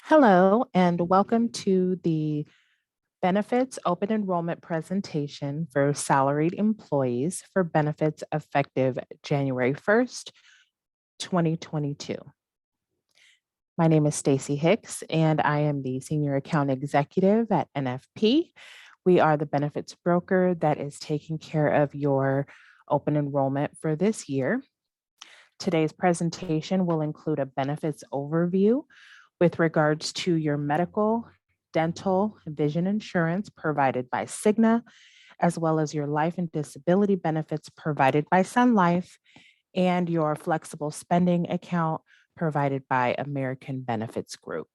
Hello, and welcome to the Benefits Open Enrollment presentation for salaried employees for benefits effective January 1st, 2022. My name is Stacy Hicks, and I am the Senior Account Executive at NFP. We are the benefits broker that is taking care of your open enrollment for this year. Today's presentation will include a benefits overview with regards to your medical, dental, vision insurance provided by Cigna, as well as your life and disability benefits provided by Sun Life, and your flexible spending account provided by American Benefits Group.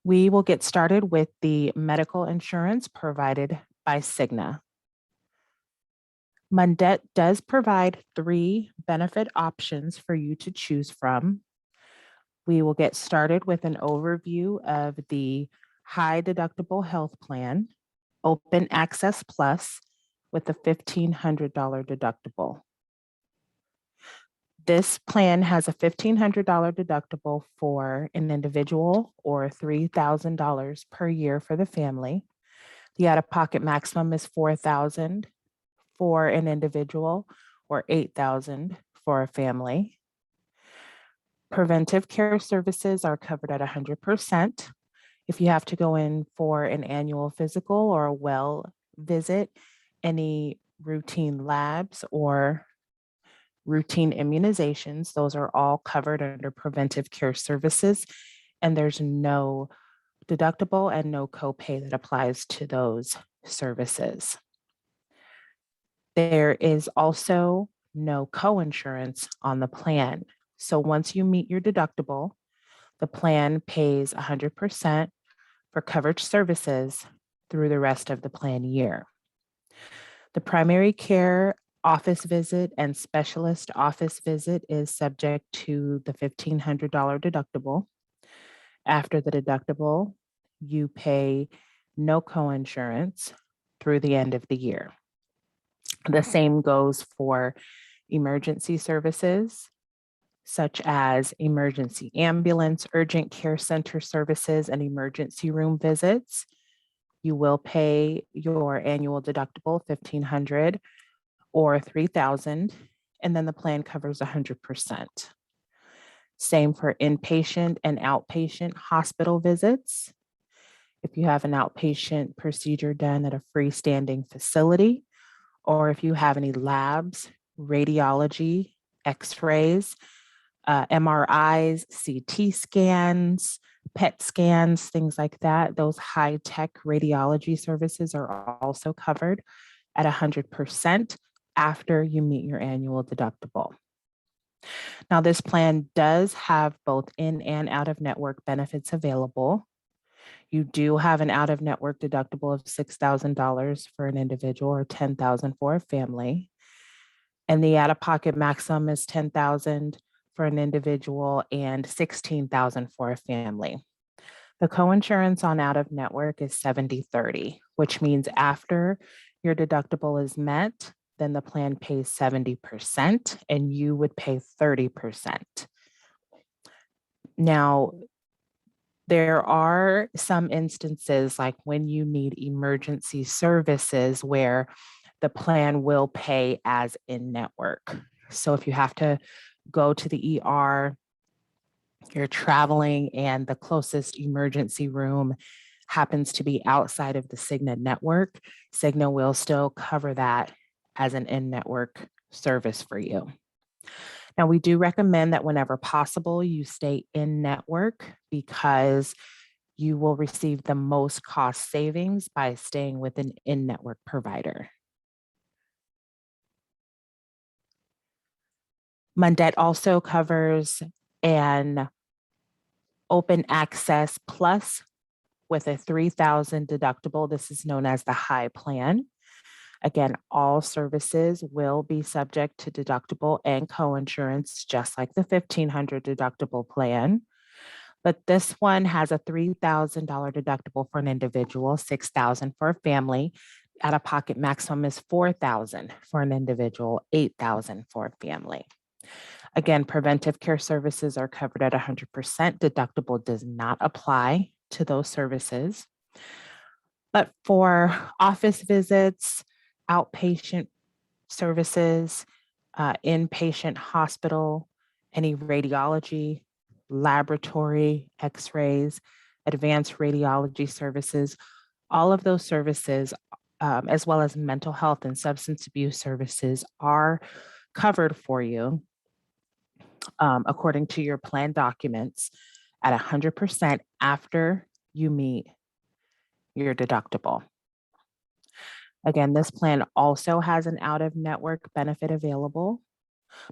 We will get started with the medical insurance provided by Cigna. Mundett does provide 3 benefit options for you to choose from. We will get started with an overview of the high deductible health plan, Open Access Plus, with a $1,500 deductible. This plan has a $1,500 deductible for an individual or $3,000 per year for the family. The out-of-pocket maximum is $4,000 for an individual or $8,000 for a family. Preventive care services are covered at 100%. If you have to go in for an annual physical or a well visit, any routine labs or routine immunizations, those are all covered under preventive care services, and there's no deductible and no copay that applies to those services. There is also no coinsurance on the plan. So once you meet your deductible, the plan pays 100% for coverage services through the rest of the plan year. The primary care office visit and specialist office visit is subject to the $1,500 deductible. After the deductible, you pay no coinsurance through the end of the year. The same goes for emergency services, such as emergency ambulance, urgent care center services, and emergency room visits. You will pay your annual deductible, $1,500 or $3,000, and then the plan covers 100%. Same for inpatient and outpatient hospital visits. If you have an outpatient procedure done at a freestanding facility, or if you have any labs, radiology, x-rays, MRIs, CT scans, PET scans, things like that, those high-tech radiology services are also covered at 100% after you meet your annual deductible. Now, this plan does have both in and out-of-network benefits available. You do have an out-of-network deductible of $6,000 for an individual or $10,000 for a family. And the out-of-pocket maximum is $10,000 for an individual and $16,000 for a family. The coinsurance on out-of-network is 70/30, which means after your deductible is met, then the plan pays 70% and you would pay 30%. Now, there are some instances like when you need emergency services where the plan will pay as in-network. So if you have to go to the ER, you're traveling and the closest emergency room happens to be outside of the Cigna network, Cigna will still cover that as an in-network service for you. Now, we do recommend that whenever possible, you stay in-network because you will receive the most cost savings by staying with an in-network provider. Mundett also covers an Open Access Plus with a $3,000 deductible. This is known as the high plan. Again, all services will be subject to deductible and coinsurance, just like the $1,500 deductible plan. But this one has a $3,000 deductible for an individual, $6,000 for a family. Out-of-pocket maximum is $4,000 for an individual, $8,000 for a family. Again, preventive care services are covered at 100%. Deductible does not apply to those services. But for office visits, outpatient services, inpatient hospital, any radiology, laboratory, x-rays, advanced radiology services, all of those services, as well as mental health and substance abuse services, are covered for you according to your plan documents at 100% after you meet your deductible. Again, this plan also has an out-of-network benefit available,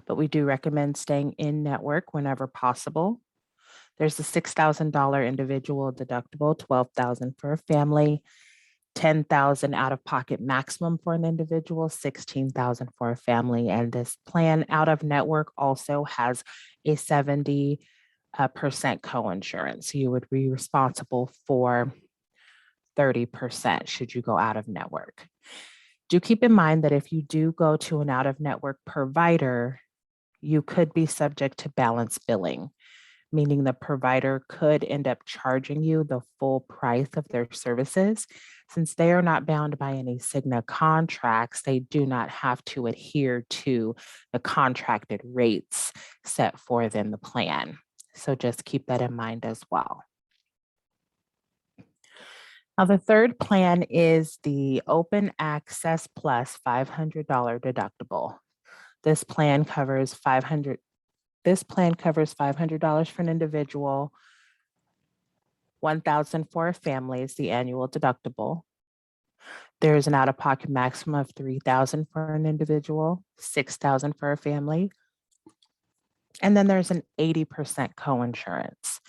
but we do recommend staying in network whenever possible. There's a $6,000 individual deductible, $12,000 for a family, $10,000 out-of-pocket maximum for an individual, $16,000 for a family. And this plan out of network also has a 70% coinsurance. So you would be responsible for 30% should you go out of network. Do keep in mind that if you do go to an out-of-network provider, you could be subject to balance billing, meaning the provider could end up charging you the full price of their services. Since they are not bound by any Cigna contracts, they do not have to adhere to the contracted rates set forth in the plan. So just keep that in mind as well. Now, the third plan is the Open Access Plus $500 deductible. This plan covers $500 for an individual, $1,000 for a family is the annual deductible. There's an out-of-pocket maximum of $3,000 for an individual, $6,000 for a family. And then there's an 80% coinsurance,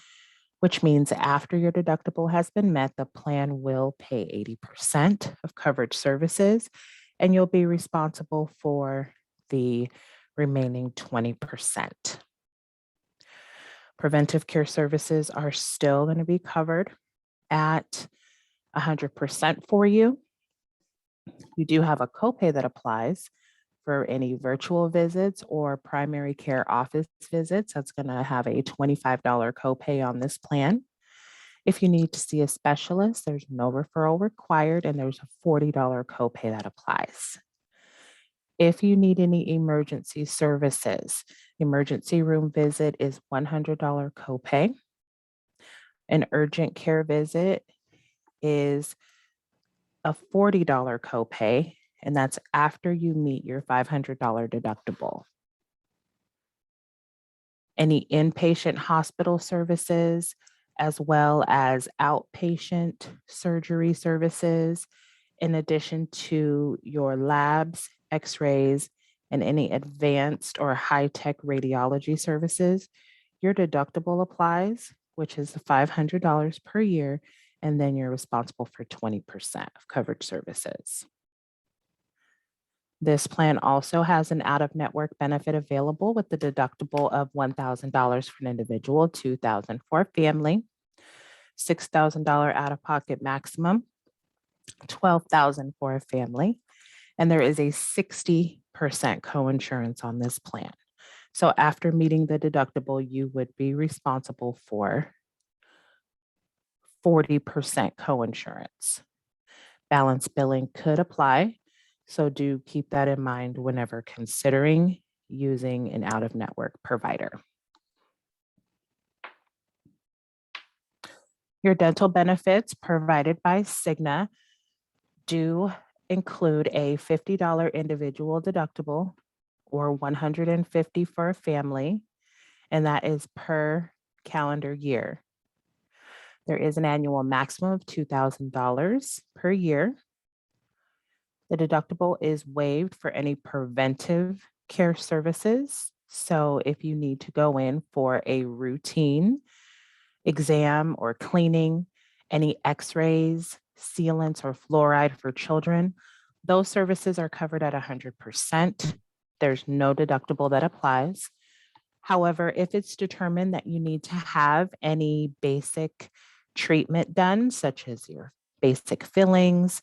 which means after your deductible has been met, the plan will pay 80% of coverage services, and you'll be responsible for the remaining 20%. Preventive care services are still going to be covered at 100% for you. You do have a copay that applies for any virtual visits or primary care office visits. That's going to have a $25 copay on this plan. If you need to see a specialist, there's no referral required, and there's a $40 copay that applies. If you need any emergency services, emergency room visit is $100 copay. An urgent care visit is a $40 copay, and that's after you meet your $500 deductible. Any inpatient hospital services, as well as outpatient surgery services, in addition to your labs, x-rays, and any advanced or high-tech radiology services, your deductible applies, which is $500 per year, and then you're responsible for 20% of coverage services. This plan also has an out-of-network benefit available with the deductible of $1,000 for an individual, $2,000 for a family, $6,000 out-of-pocket maximum, $12,000 for a family, and there is a 60% coinsurance on this plan. So after meeting the deductible, you would be responsible for 40% coinsurance. Balance billing could apply, so do keep that in mind whenever considering using an out-of-network provider. Your dental benefits provided by Cigna do include a $50 individual deductible or $150 for a family, and that is per calendar year. There is an annual maximum of $2,000 per year. The deductible is waived for any preventive care services. So if you need to go in for a routine exam or cleaning, any x-rays, sealants, or fluoride for children, those services are covered at 100%. There's no deductible that applies. However, if it's determined that you need to have any basic treatment done, such as your basic fillings,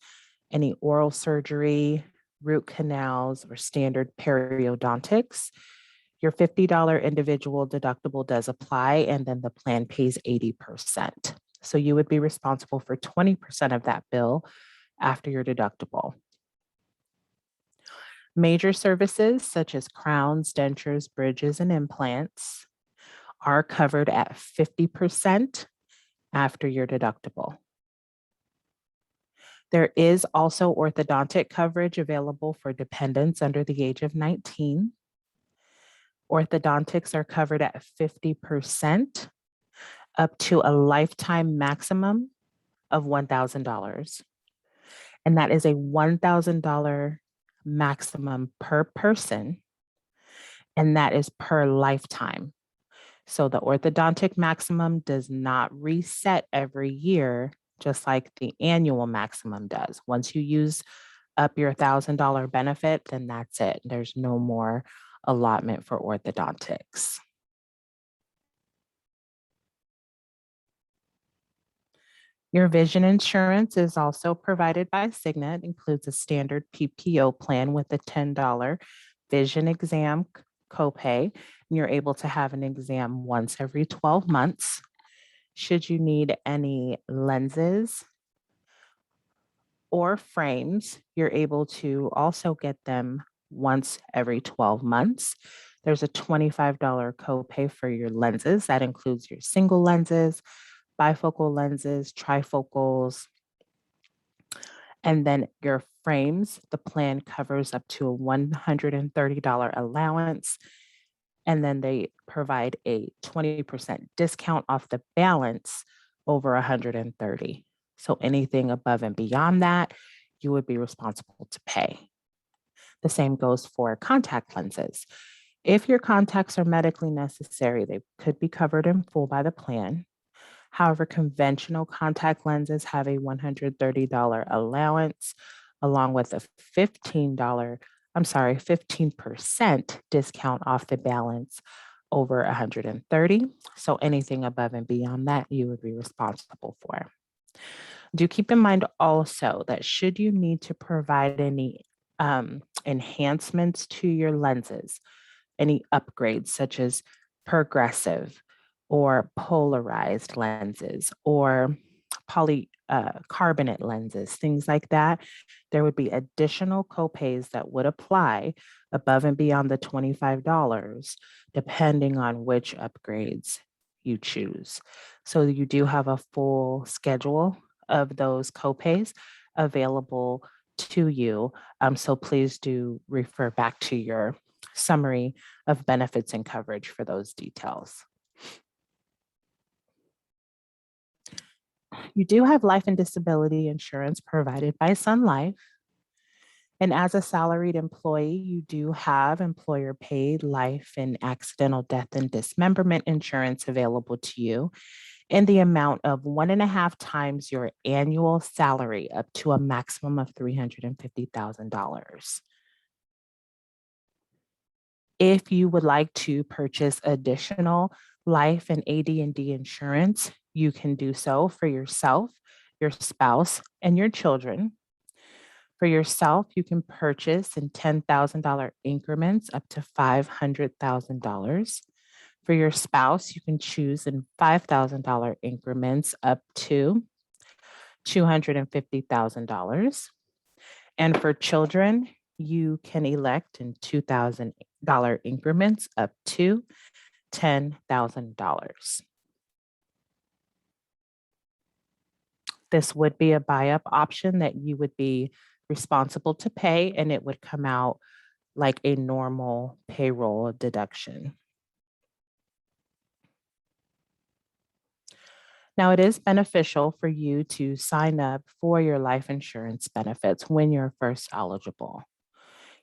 any oral surgery, root canals, or standard periodontics, Your $50 individual deductible does apply, and then the plan pays 80%. So you would be responsible for 20% of that bill after your deductible. Major services such as crowns, dentures, bridges, and implants are covered at 50% after your deductible. There is also orthodontic coverage available for dependents under the age of 19. Orthodontics are covered at 50% up to a lifetime maximum of $1,000. And that is a $1,000 maximum per person, and that is per lifetime. So the orthodontic maximum does not reset every year, just like the annual maximum does. Once you use up your $1,000 benefit, then that's it. There's no more allotment for orthodontics. Your vision insurance is also provided by Cigna. It includes a standard PPO plan with a $10 vision exam copay. And you're able to have an exam once every 12 months. Should you need any lenses or frames, you're able to also get them once every 12 months. There's a $25 copay for your lenses. That includes your single lenses, bifocal lenses, trifocals, and then your frames. The plan covers up to a $130 allowance, and then they provide a 20% discount off the balance over 130. So anything above and beyond that, you would be responsible to pay. The same goes for contact lenses. If your contacts are medically necessary, they could be covered in full by the plan. However, conventional contact lenses have a $130 allowance along with a $15% discount off the balance over 130. So anything above and beyond that, you would be responsible for. Do keep in mind also that should you need to provide any enhancements to your lenses, any upgrades such as progressive or polarized lenses or polycarbonate lenses, things like that, there would be additional copays that would apply above and beyond the $25, depending on which upgrades you choose. So you do have a full schedule of those copays available to you. So please do refer back to your summary of benefits and coverage for those details. You do have life and disability insurance provided by Sun Life. And as a salaried employee, you do have employer paid life and accidental death and dismemberment insurance available to you in the amount of 1.5 times your annual salary, up to a maximum of $350,000. If you would like to purchase additional life and AD&D insurance, you can do so for yourself, your spouse, and your children. For yourself, you can purchase in $10,000 increments up to $500,000. For your spouse, you can choose in $5,000 increments up to $250,000. And for children, you can elect in $2,000 increments up to $10,000. This would be a buy-up option that you would be responsible to pay, and it would come out like a normal payroll deduction. Now, it is beneficial for you to sign up for your life insurance benefits when you're first eligible.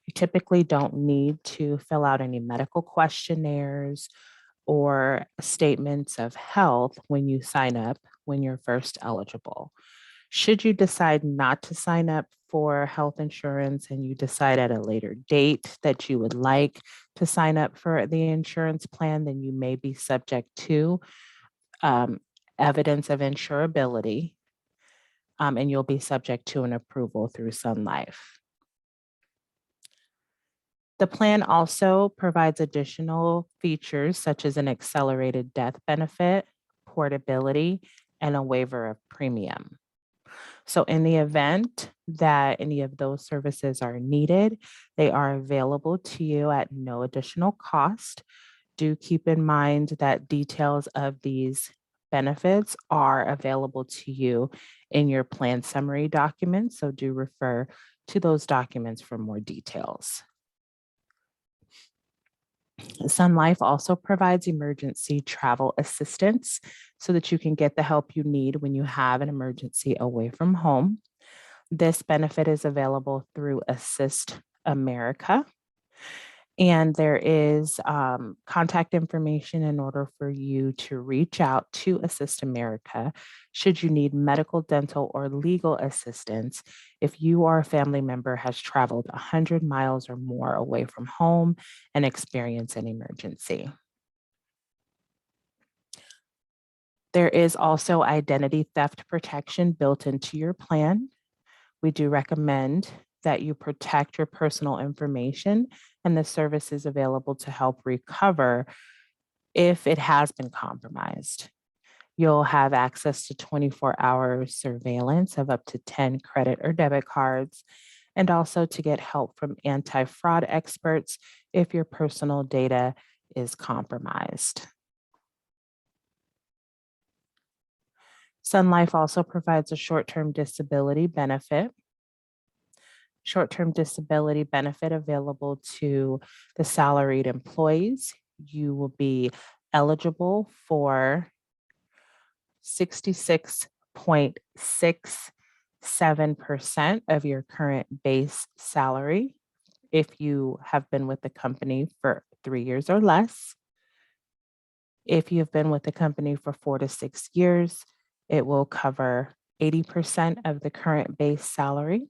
You typically don't need to fill out any medical questionnaires or statements of health when you sign up when you're first eligible. Should you decide not to sign up for health insurance and you decide at a later date that you would like to sign up for the insurance plan, then you may be subject to evidence of insurability, and you'll be subject to an approval through Sun Life. The plan also provides additional features such as an accelerated death benefit, portability, and a waiver of premium. So, in the event that any of those services are needed, they are available to you at no additional cost. Do keep in mind that details of these benefits are available to you in your plan summary document. So, do refer to those documents for more details. Sun Life also provides emergency travel assistance so that you can get the help you need when you have an emergency away from home. This benefit is available through Assist America. And there is contact information in order for you to reach out to Assist America should you need medical, dental, or legal assistance if you or a family member has traveled 100 miles or more away from home and experience an emergency. There is also identity theft protection built into your plan. We do recommend that you protect your personal information, and the service is available to help recover if it has been compromised. You'll have access to 24-hour surveillance of up to 10 credit or debit cards, and also to get help from anti fraud experts if your personal data is compromised. Sun Life also provides a short term disability benefit. Short-term disability benefit available to the salaried employees. You will be eligible for 66.67% of your current base salary if you have been with the company for 3 years or less. If you've been with the company for 4 to 6 years, it will cover 80% of the current base salary.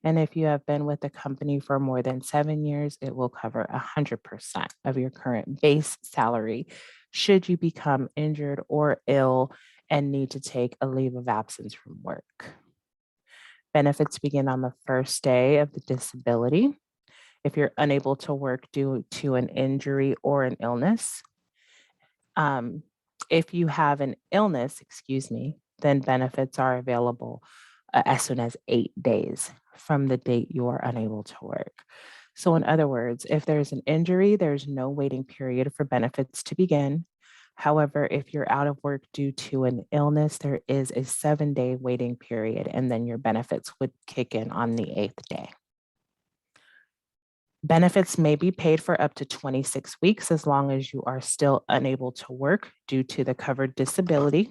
And if you have been with the company for more than 7 years, it will cover 100% of your current base salary should you become injured or ill and need to take a leave of absence from work. Benefits begin on the first day of the disability. If you're unable to work due to an injury or an illness, if you have an illness, then benefits are available as soon as 8 days from the date you are unable to work. So, in other words, if there's an injury, there's no waiting period for benefits to begin. However, if you're out of work due to an illness, there is a 7-day waiting period, and then your benefits would kick in on the 8th day. Benefits may be paid for up to 26 weeks as long as you are still unable to work due to the covered disability.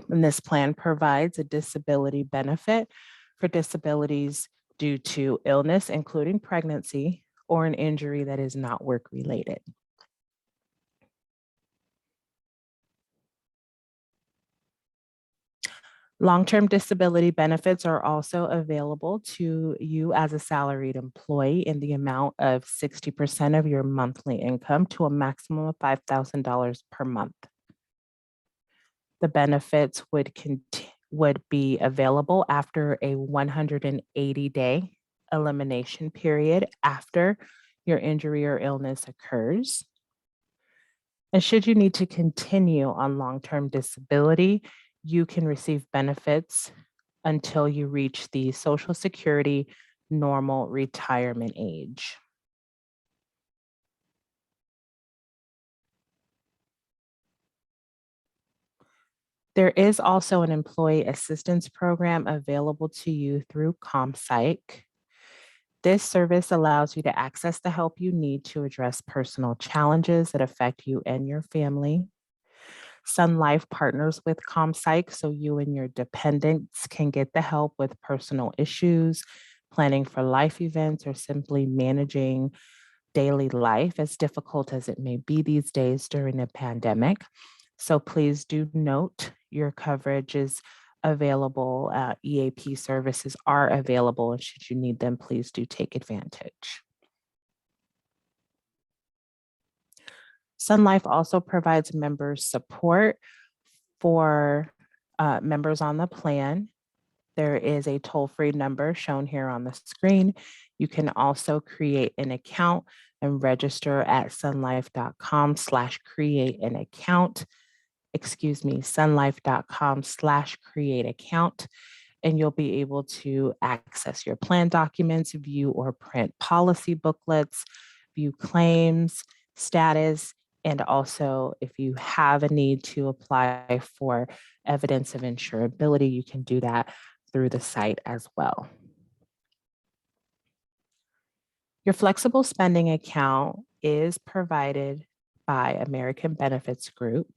And this plan provides a disability benefit for disabilities due to illness, including pregnancy, or an injury that is not work-related. Long-term disability benefits are also available to you as a salaried employee in the amount of 60% of your monthly income to a maximum of $5,000 per month. The benefits would be available after a 180-day elimination period after your injury or illness occurs. And should you need to continue on long-term disability, you can receive benefits until you reach the Social Security normal retirement age. There is also an employee assistance program available to you through ComPsych. This service allows you to access the help you need to address personal challenges that affect you and your family. Sun Life partners with ComPsych so you and your dependents can get the help with personal issues, planning for life events, or simply managing daily life, as difficult as it may be these days during the pandemic. So please do note your coverage is available. EAP services are available, and should you need them, please do take advantage. Sun Life also provides members support for members on the plan. There is a toll-free number shown here on the screen. You can also create an account and register at sunlife.com/create an account. Sunlife.com/create account. And you'll be able to access your plan documents, view or print policy booklets, view claims, status, and also if you have a need to apply for evidence of insurability, you can do that through the site as well. Your flexible spending account is provided by American Benefits Group.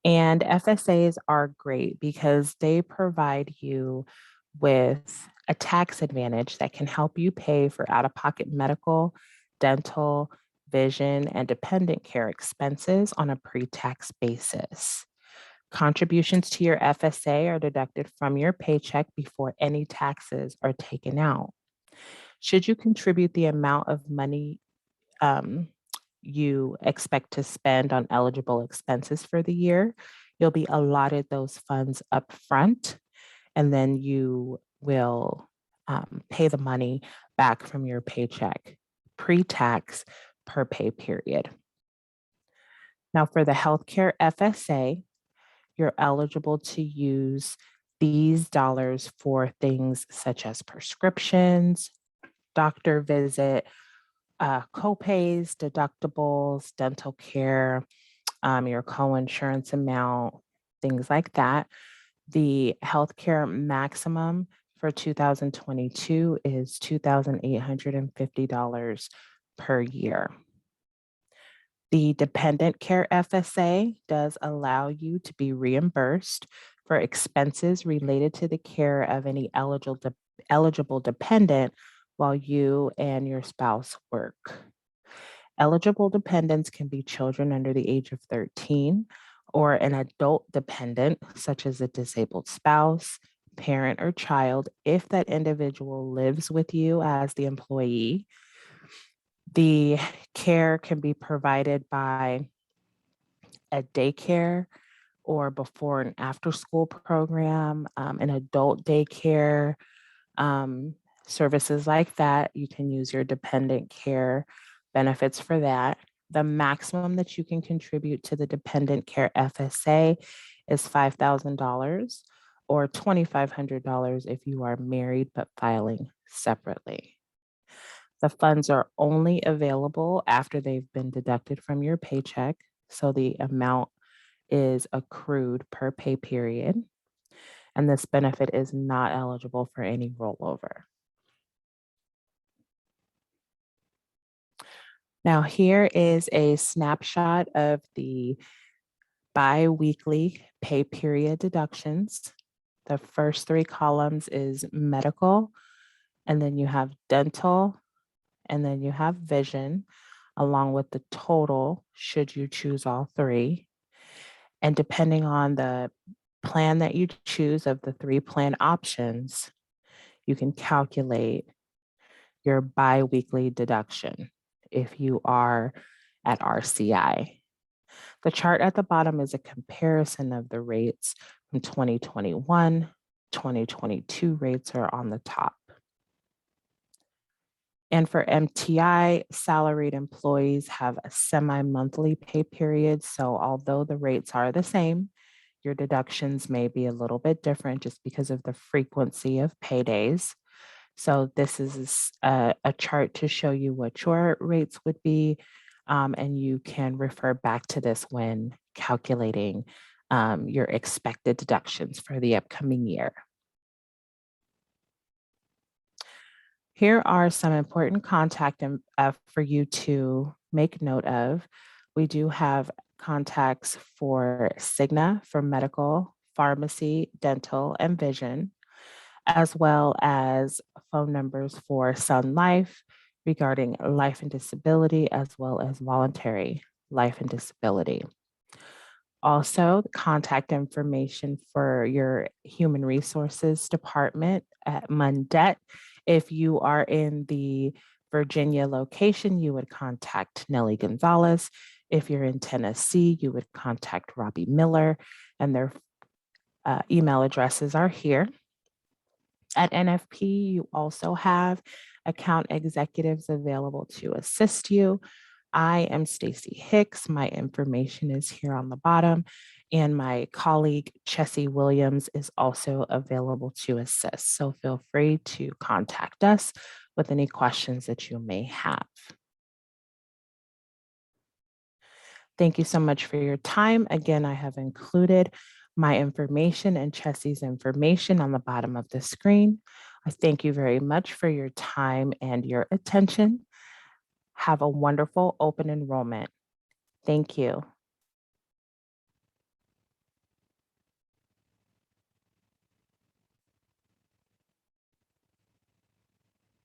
And FSAs are great because they provide you with a tax advantage that can help you pay for out-of-pocket medical, dental, vision, and dependent care expenses on a pre-tax basis. Contributions to your FSA are deducted from your paycheck before any taxes are taken out. Should you contribute the amount of money you expect to spend on eligible expenses for the year, you'll be allotted those funds up front, and then you will pay the money back from your paycheck pre-tax per pay period. Now for the healthcare FSA, you're eligible to use these dollars for things such as prescriptions, doctor visit, co-pays, deductibles, dental care, your co-insurance amount, things like that. The healthcare maximum for 2022 is $2,850 per year. The dependent care FSA does allow you to be reimbursed for expenses related to the care of any eligible dependent while you and your spouse work. Eligible dependents can be children under the age of 13 or an adult dependent, such as a disabled spouse, parent, or child, if that individual lives with you as the employee. The care can be provided by a daycare or before and after school program, an adult daycare, services like that. You can use your dependent care benefits for that. The maximum that you can contribute to the dependent care FSA is $5,000 or $2,500 if you are married but filing separately. The funds are only available after they've been deducted from your paycheck, so the amount is accrued per pay period, and this benefit is not eligible for any rollover. Now, here is a snapshot of the bi-weekly pay period deductions. The first three columns is medical, and then you have dental, and then you have vision, along with the total, should you choose all three. And depending on the plan that you choose of the three plan options, you can calculate your bi-weekly deduction if you are at RCI. The chart at the bottom is a comparison of the rates from 2021, 2022 rates are on the top. And for MTI, salaried employees have a semi-monthly pay period. So although the rates are the same, your deductions may be a little bit different just because of the frequency of paydays. So this is a chart to show you what your rates would be, and you can refer back to this when calculating your expected deductions for the upcoming year. Here are some important contact for you to make note of. We do have contacts for Cigna for medical, pharmacy, dental, and vision, as well as phone numbers for Sun Life regarding life and disability, as well as voluntary life and disability. Also, contact information for your human resources department at Mundet. If you are in the Virginia location, you would contact Nellie Gonzalez. If you're in Tennessee, you would contact Robbie Miller, and their email addresses are here. At NFP, you also have account executives available to assist you. I am Stacy Hicks. My information is here on the bottom, and my colleague Chessie Williams is also available to assist. So feel free to contact us with any questions that you may have. Thank you so much for your time. Again, I have included my information and Chessie's information on the bottom of the screen. I thank you very much for your time and your attention. Have a wonderful open enrollment. Thank you.